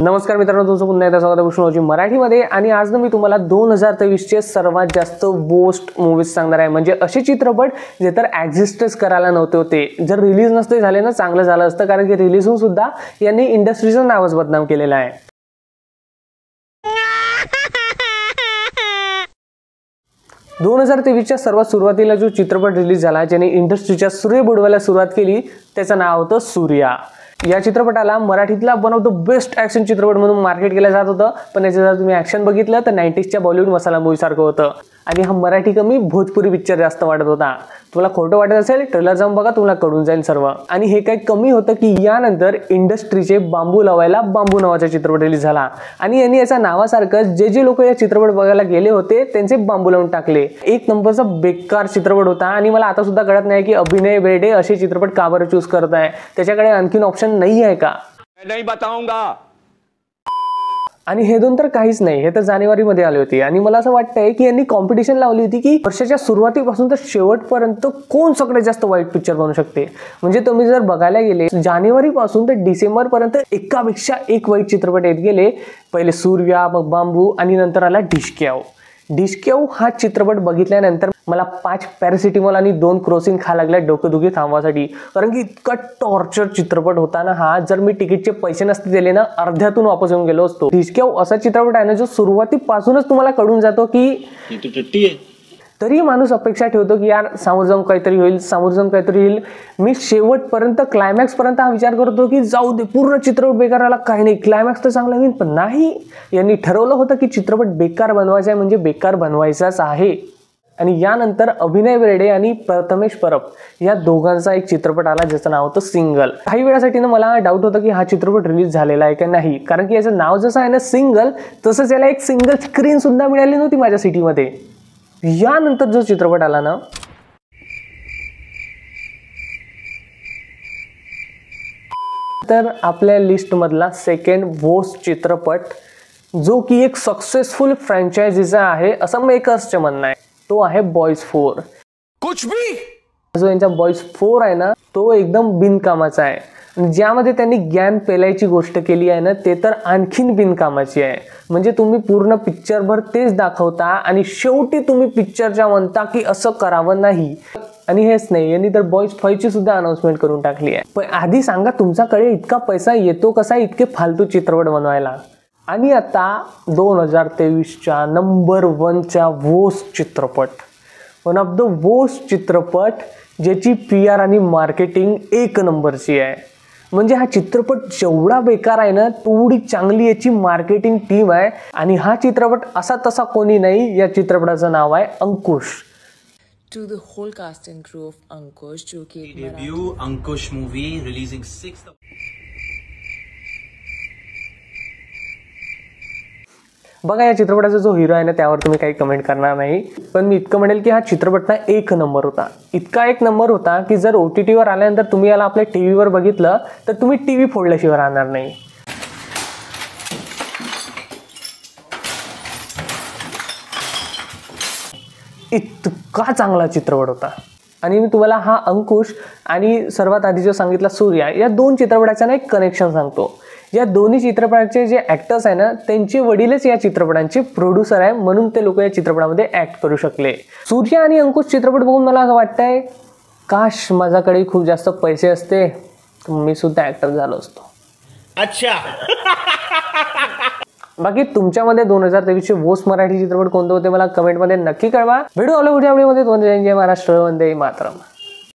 नमस्कार मित्रांनो, तुमचं पुन्हा एकदा स्वागत आहे विष्णूजी मराठीमध्ये। आणि आज मी तुम्हाला 2023 चे सर्वात जास्त वोस्ट मूवीज सांगणार आहे। म्हणजे असे चित्रपट जे तर एक्झिस्टच करायला नव्हते होते, जर रिलीज नसते झाले ना चांगलं झालं असतं, कारण की रिलीज होऊन सुद्धा यांनी इंडस्ट्रीचं नावच बदनाम केलेलं आहे। 2023 च्या सर्वात सुरुवातीला जो चित्रपट रिलीज झाला ज्याने इंडस्ट्रीच्या सूर्य बुडवायला सुरुवात केली त्याचं नाव होतं सूर्या। या चित्रपटाला मराठीतला one of the best action चित्रपट म्हणून मार्केट केला जात होतं, पण याचं जर तुम्ही ॲक्शन बघितलं तर 90s च्या बॉलिवूड मसाला मूवी सारखं होतं। आणि हा मराठी कमी भोजपुरी पिक्चर जास्त वाटत होता। तुला खोटं वाटत असेल ट्रेलर जाऊन बघा, तुम्हाला कळून जाईल सर्व। आणि हे काही कमी होतं की यानंतर इंडस्ट्रीचे बांबू लावायला बांबू नावाचा चित्रपट रिलीज झाला आणि यांनी याच्या नावासारखं जे लोक या चित्रपट बघायला गेले होते त्यांचे बांबू लावून टाकले। एक नंबरचा बेकार चित्रपट होता आणि मला आता सुद्धा कळत नाही की अभिनय बेर्डे असे चित्रपट का बरं चूज करत आहे, त्याच्याकडे आणखीन ऑप्शन नाही आहे का? नहीं बताऊंगा। आणि हे दोन तर काहीच नाही, हे तर जानेवारीमध्ये आले होते। आणि मला असं वाटतंय की यांनी कॉम्पिटिशन लावली होती की वर्षाच्या सुरुवातीपासून तर शेवटपर्यंत कोण सगळ्यात जास्त वाईट पिक्चर बनवू शकते। म्हणजे तुम्ही जर बघायला गेले जानेवारीपासून तर डिसेंबरपर्यंत एकापेक्षा एक वाईट चित्रपट येत गेले। पहिले सूर्या, मग बांबू आणि नंतर आला डिशक्याव। डिशक्याव हा चित्रपट बघितल्यानंतर मला 5 पॅरासिटामॉल आणि 2 क्रोसिन खा लागल्या डोकेदुखी थांबवासाठी, कारण की इतका टॉर्चर चित्रपट होता ना हा। जर मी तिकीटचे पैसे नसते दिले ना अर्ध्यातून वापस येऊन गेलो असतो। डिशक्याव असा चित्रपट आहे ना जो सुरुवातीपासूनच तुम्हाला कळून जातो की ये तो टट्टी है। तरी माणूस अपेक्षा ठेवतो की यार समोर जाऊन काहीतरी होईल, समोर जाऊन काहीतरी होईल। मी शेवटपर्यंत क्लायमॅक्स पर्यंत हा विचार करतो की जाऊ दे पूर्ण चित्रपट बेकार आला, काही नाही क्लायमॅक्स तर चांगला होईल, पण नाही। यांनी ठरवलं होतं की चित्रपट बेकार बनवायचा आहे म्हणजे बेकार बनवायचाच आहे। आणि यानंतर अभिनय बेर्डे आणि प्रथमेश परब या दोघांचा एक चित्रपट आला ज्याचं नाव होतं सिंगल। काही वेळासाठी ना मला डाऊट होता की हा चित्रपट रिलीज झालेला आहे का नाही, कारण की याचं नाव जसं आहे ना सिंगल, तसंच याला एक सिंगल स्क्रीन सुद्धा मिळाली नव्हती माझ्या सिटीमध्ये। यानंतर जो चित्रपट आला ना तर आपल्या लिस्ट मधला सेकंड वोस्ट चित्रपट जो की एक सक्सेसफुल फ्रँचायझीचा आहे असं मेकर्सचं म्हणणं आहे, तो आहे बॉयज 4। कुछ भी जो यांचा बॉयज 4 आहे ना तो एकदम बिनकामाचा आहे। ज्यामध्ये त्यांनी ज्ञान पेलायची गोष्ट केली आहे ना ते तर आणखीन बिनकामाची आहे। म्हणजे तुम्ही पूर्ण पिक्चरभर तेच दाखवता आणि शेवटी तुम्ही पिक्चरच्या म्हणता की असं करावं नाही। आणि हेच नाही, यांनी तर बॉयज 5 ची सुद्धा अनाउन्समेंट करून टाकली आहे। पण आधी सांगा तुमच्याकडे इतका पैसा येतो कसा इतके फालतू चित्रपट बनवायला? आणि आता 2023 च्या नंबर 1 च्या वोस्ट चित्रपट, वन ऑफ द वोस्ट चित्रपट ज्याची PR आणि मार्केटिंग एक नंबरची आहे। म्हणजे हा चित्रपट जेवढा बेकार आहे ना तेवढी चांगली याची मार्केटिंग टीम आहे। आणि हा चित्रपट असा तसा कोणी नाही, या चित्रपटाचं नाव आहे अंकुश। To the whole cast and crew of Ankush, जो कि debut Ankush movie releasing 6th बघा या चित्रपटाचा जो हिरो आहे ना त्यावर तुम्ही काही कमेंट करणार नाही, पण मी इतकं म्हणेल की हा चित्रपट ना एक नंबर होता। इतका एक नंबर होता की जर OTT वर आल्यानंतर तुम्ही याला आपल्या TV वर बघितलं तर तुम्ही TV फोडल्याशिवाय राहणार नाही। इतका चांगला चित्रपट होता। आणि मी तुम्हाला हा अंकुश आणि सर्वात आधी जो सांगितला सूर्या या दोन चित्रपटाचं ना एक कनेक्शन सांगतो। या दोन्ही चित्रपटाचे जे ॲक्टर्स आहे ना त्यांचे वडीलच या चित्रपटांचे प्रोड्युसर आहे, म्हणून ते लोक या चित्रपटामध्ये ॲक्ट करू शकले। सूर्या आणि अंकुश चित्रपट बघून मला असं वाटतंय काश माझ्याकडे खूप जास्त पैसे असते तर मी सुद्धा ॲक्टर झालो असतो। अच्छा बाकी तुमच्यामध्ये 2023 चे वोस्ट मराठी चित्रपट कोणते होते मला कमेंटमध्ये नक्की कळवा। व्हिडिओ आवडला व्हिडिओमध्ये जय महाराष्ट्र, वंदे मातरम।